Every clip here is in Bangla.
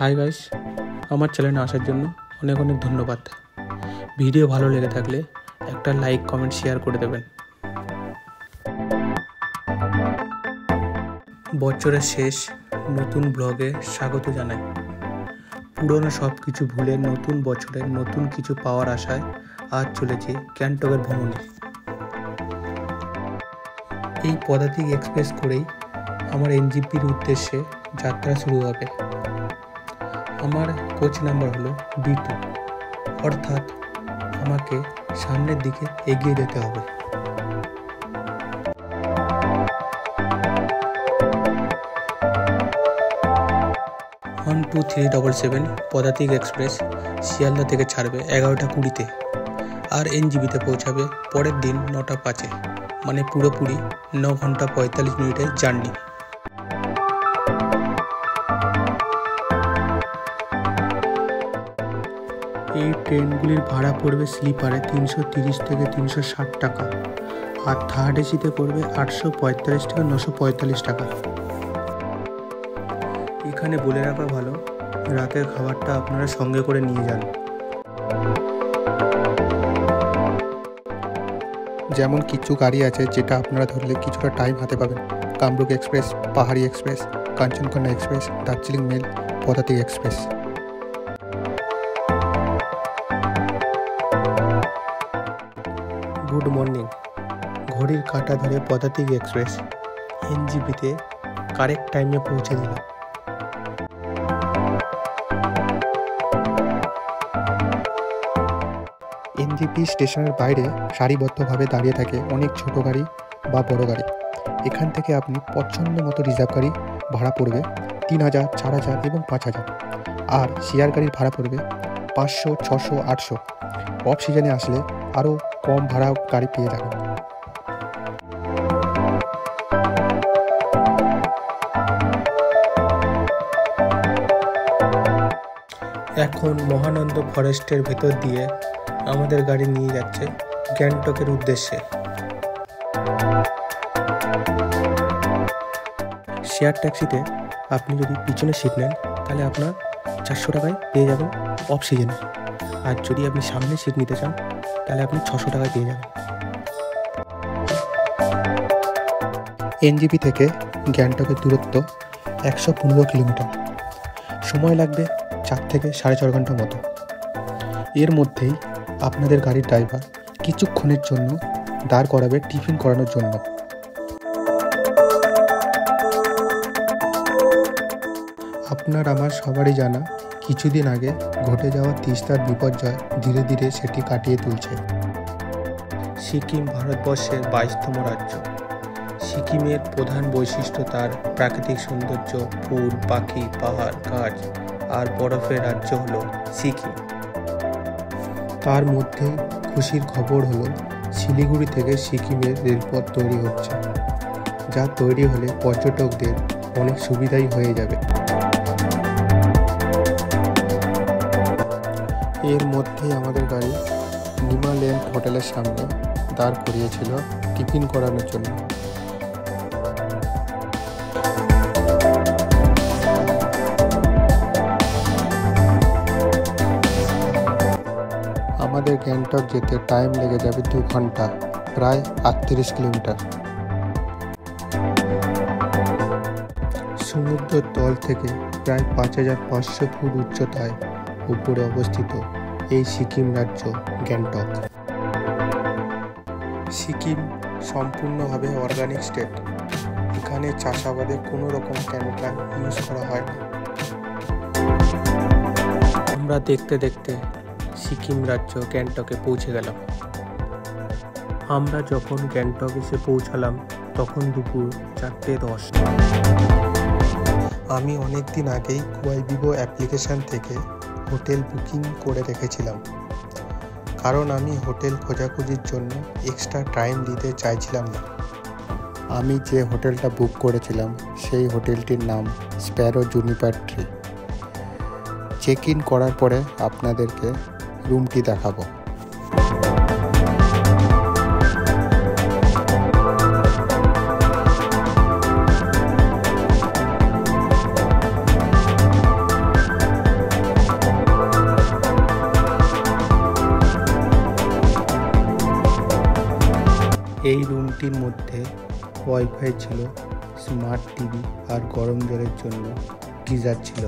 হাই গাইস, আমার চ্যানেলে আসার জন্য অনেক অনেক ধন্যবাদ। ভিডিও ভালো লেগে থাকলে একটা লাইক, কমেন্ট, শেয়ার করে দেবেন। বছরের শেষ নতুন ব্লগে স্বাগত জানাই। পুরনো সব কিছু ভুলে নতুন বছরের নতুন কিছু পাওয়ার আশায় আজ চলেছি গ্যাংটকের ভ্রমণে। এই পদাতিক এক্সপ্রেস করেই আমার এনজিপির উদ্দেশ্যে যাত্রা শুরু হবে। আমার কোচ নাম্বার হলো B2, অর্থাৎ আমাকে সামনের দিকে এগিয়ে যেতে হবে। ওয়ান 2 3 7 পদাতিক এক্সপ্রেস শিয়ালদা থেকে ছাড়বে 11টা 20-তে আর এনজিপিতে পৌঁছাবে পরের দিন 9টা 5-এ, মানে পুরোপুরি 9 ঘন্টা 45 মিনিটের জার্নি। এই ট্রেনগুলির ভাড়া পড়বে স্লিপারে 330 থেকে 360 টাকা, আর থার্ড এসিতে পড়বে 845 থেকে 945 টাকা। এখানে বলে রাখা ভালো, রাতের খাবারটা আপনারা সঙ্গে করে নিয়ে যান। যেমন কিছু গাড়ি আছে যেটা আপনারা ধরলে কিছুটা টাইম হাতে পাবেন: Kamrup express, Pahari express, Kanchankanya express, Darjeeling mail, Padatik express. Good morning. ঘড়ির কাঁটা ধরে পদাতিক এক্সপ্রেস এনজিপিতে কারেক্ট টাইমে পৌঁছে দিল। এনজিপি স্টেশনের বাইরে সারিবদ্ধভাবে দাঁড়িয়ে থাকে অনেক ছোট গাড়ি বা বড় গাড়ি। এখান থেকে আপনি পছন্দ মতো রিজার্ভ গাড়ি ভাড়া পড়বে 3000, 4000 এবং 5000, আর শেয়ার গাড়ির ভাড়া পড়বে 500, 600, 800। অফ সিজনে আসলে আরও কম ভাড়া গাড়ি পেয়ে যাবেন। এখন মহানন্দ ফরেস্টের ভেতর দিয়ে আমাদের গাড়ি নিয়ে যাচ্ছে গ্যাংটকের উদ্দেশ্যে। শেয়ার ট্যাক্সিতে আপনি যদি পিছনে সিট নেন তাহলে আপনার 400 টাকায় পেয়ে যাবেন অফ সিজনে, আর যদি আপনি সামনে সিট নিতে চান তাহলে আপনি 600 টাকায় পেয়ে যাবেন। এনজিপি থেকে গ্যাংটকের দূরত্ব 115 কিলোমিটার। সময় লাগবে 4 থেকে 4.5 ঘন্টার মতো। এর মধ্যেই আপনাদের গাড়ির ড্রাইভার কিছুক্ষণের জন্য দাঁড় করাবে টিফিন করানোর জন্য। আপনার আমার সবারই জানা, কিছুদিন আগে ঘটে যাওয়া তিস্তার বিপর্যয় ধীরে ধীরে সেটি কাটিয়ে তুলছে। সিকিম ভারতবর্ষের 22তম রাজ্য। সিকিমের প্রধান বৈশিষ্ট্য তার প্রাকৃতিক সৌন্দর্য, ফুল, পাখি, পাহাড়, গাছ আর বরফের রাজ্য হলো সিকিম। তার মধ্যে খুশির খবর হলো শিলিগুড়ি থেকে সিকিমের রেলপথ তৈরি হচ্ছে, যা তৈরি হলে পর্যটকদের অনেক সুবিধাই হয়ে যাবে। এর মধ্যেই আমাদের গাড়ি নিমাল্যান্ড হোটেলের সামনে দাঁড় করিয়েছিল টিফিন করানোর জন্য। আমাদের গ্যাংটক যেতে টাইম লেগে যাবে 2 ঘন্টা, প্রায় 38 কিলোমিটার। সমুদ্রের তল থেকে প্রায় 5500 ফুট উচ্চতায় উপরে অবস্থিত এই সিকিম রাজ্য গ্যাংটক। সিকিম সম্পূর্ণভাবে অর্গানিক স্টেট। এখানে চাষাবাদে কোনো রকম কেমিক্যাল ইউজ করা হয় না। আমরা দেখতে দেখতে সিকিম রাজ্য গ্যাংটকে পৌঁছে গেলাম। আমরা যখন গ্যাংটক এসে পৌঁছালাম তখন দুপুর 4:10। আমি অনেক দিন আগেই কুয়াইবিবো অ্যাপ্লিকেশান থেকে হোটেল বুকিং করে রেখেছিলাম, কারণ আমি হোটেল খোঁজাখুঁজির জন্য এক্সট্রা টাইম দিতে চাইছিলাম না। আমি যে হোটেলটা বুক করেছিলাম সেই হোটেলটির নাম sparrow juniper tree. Check in করার পরে আপনাদেরকে রুমটি দেখাবো। এই রুমটির মধ্যে ওয়াইফাই ছিল, স্মার্ট টিভি আর গরম জলের জন্য গিজার ছিল।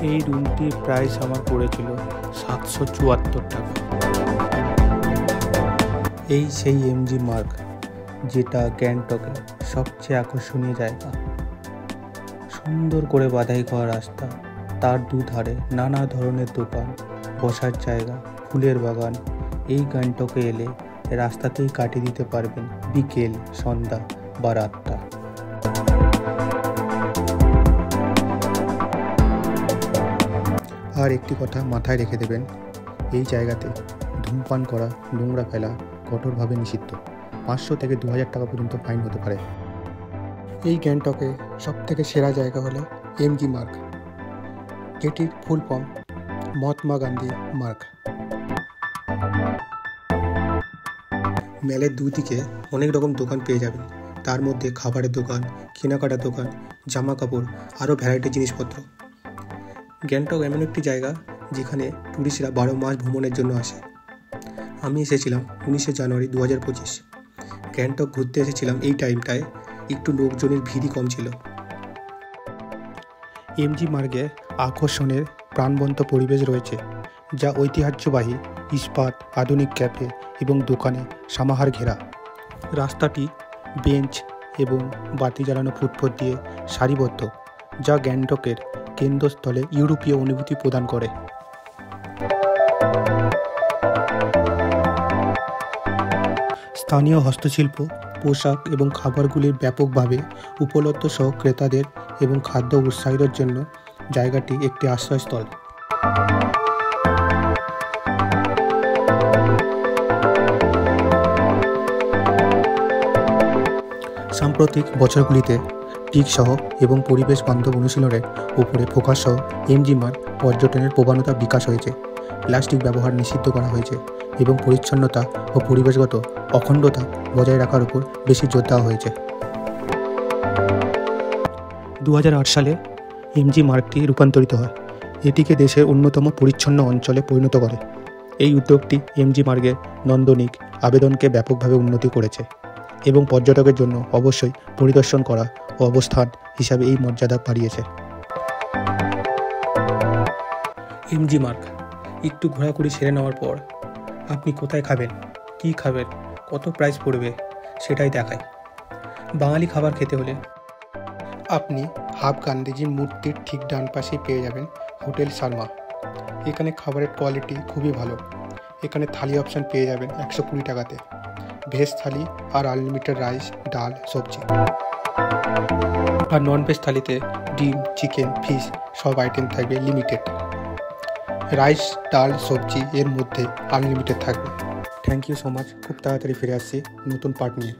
এই রুমটির প্রাইস আমার পড়েছিল 774 টাকা। এই সেই এমজি মার্গ, যেটা গ্যাংটকের সবচেয়ে আকর্ষণীয় জায়গা। সুন্দর করে বাঁধাই করা রাস্তা, তার দুধারে নানা ধরনের দোকান, বসার জায়গা, ফুলের বাগান। এই গ্যাংটকে এলে রাস্তাতেই কাটিয়ে দিতে পারবেন বিকেল, সন্ধ্যা বা রাতটা। আর একটি কথা মাথায় রেখে দেবেন, এই জায়গাতে ধূমপান করা, নোংরা ফেলা কঠোরভাবে নিষিদ্ধ। 500 থেকে 2000 টাকা পর্যন্ত ফাইন হতে পারে। এই গ্যাংটকে সবথেকে সেরা জায়গা হলো এমজি মার্গ, যেটির ফুল ফর্ম মহাত্মা গান্ধী মার্গ। ম্যালের দুদিকে অনেক রকম দোকান পেয়ে যাবেন, তার মধ্যে খাবারের দোকান, কেনাকাটার দোকান, জামা কাপড়, আরও ভ্যারাইটি জিনিসপত্র। গ্যাংটক এমন একটি জায়গা যেখানে টুরিস্টরা 12 মাস ভ্রমণের জন্য আসে। আমি এসেছিলাম 19শে জানুয়ারি 2025। গ্যাংটক ঘুরতে এসেছিলাম এই টাইমটায়, একটু লোকজনের ভিড়ই কম ছিল। এমজি মার্গে আকর্ষণের প্রাণবন্ত পরিবেশ রয়েছে, যা ঐতিহ্যবাহী ইস্পাত, আধুনিক ক্যাফে এবং দোকানে সমাহার ঘেরা। রাস্তাটি বেঞ্চ এবং বাতি জ্বালানো ফুটপাথ দিয়ে সারিবদ্ধ, যা গ্যাংটকের কেন্দ্রস্থলে ইউরোপীয় অনুভূতি প্রদান করে। স্থানীয় হস্তশিল্প, পোশাক এবং খাবারগুলির ব্যাপকভাবে উপলব্ধ সহ ক্রেতাদের এবং খাদ্য উৎসাহীদের জন্য জায়গাটি একটি আশ্রয়স্থল। সাম্প্রতিক বছরগুলিতে টিক সহ এবং পরিবেশ বান্ধব অনুশীলনের উপরে ফোকাস সহ এমজি মার্গ পর্যটনের প্রবণতা বিকাশ হয়েছে। প্লাস্টিক ব্যবহার নিষিদ্ধ করা হয়েছে এবং পরিচ্ছন্নতা ও পরিবেশগত অখণ্ডতা বজায় রাখার উপর বেশি জোর দেওয়া হয়েছে। 2008 সালে এমজি মার্গটি রূপান্তরিত হয়, এটিকে দেশের অন্যতম পরিচ্ছন্ন অঞ্চলে পরিণত করে। এই উদ্যোগটি এমজি মার্গের নান্দনিক আবেদনকে ব্যাপকভাবে উন্নতি করেছে এবং পর্যটকের জন্য অবশ্যই পরিদর্শন করা ও অবস্থান হিসাবে এই মর্যাদা বাড়িয়েছে। এমজি মার্গ একটু ঘোরাঘুরি সেরে নেওয়ার পর আপনি কোথায় খাবেন, কী খাবেন, কত প্রাইস পড়বে সেটাই দেখায়। বাঙালি খাবার খেতে হলে আপনি হাফ গান্ধীজির মূর্তির ঠিক ডান পাশেই পেয়ে যাবেন হোটেল শর্মা। এখানে খাবারের কোয়ালিটি খুবই ভালো। এখানে থালি অপশান পেয়ে যাবেন 120 টাকাতে, ভেজ থালি আর আনলিমিটেড রাইস, ডাল, সবজি। আর নন ভেজ থালিতে ডিম, চিকেন, ফিশ সব আইটেম থাকবে লিমিটেড। রাইস, ডাল, সবজি এর মধ্যে আনলিমিটেড থাকবে। Thank you so much. খুব তাড়াতাড়ি ফিরে আসছি নতুন পার্ট নিয়ে।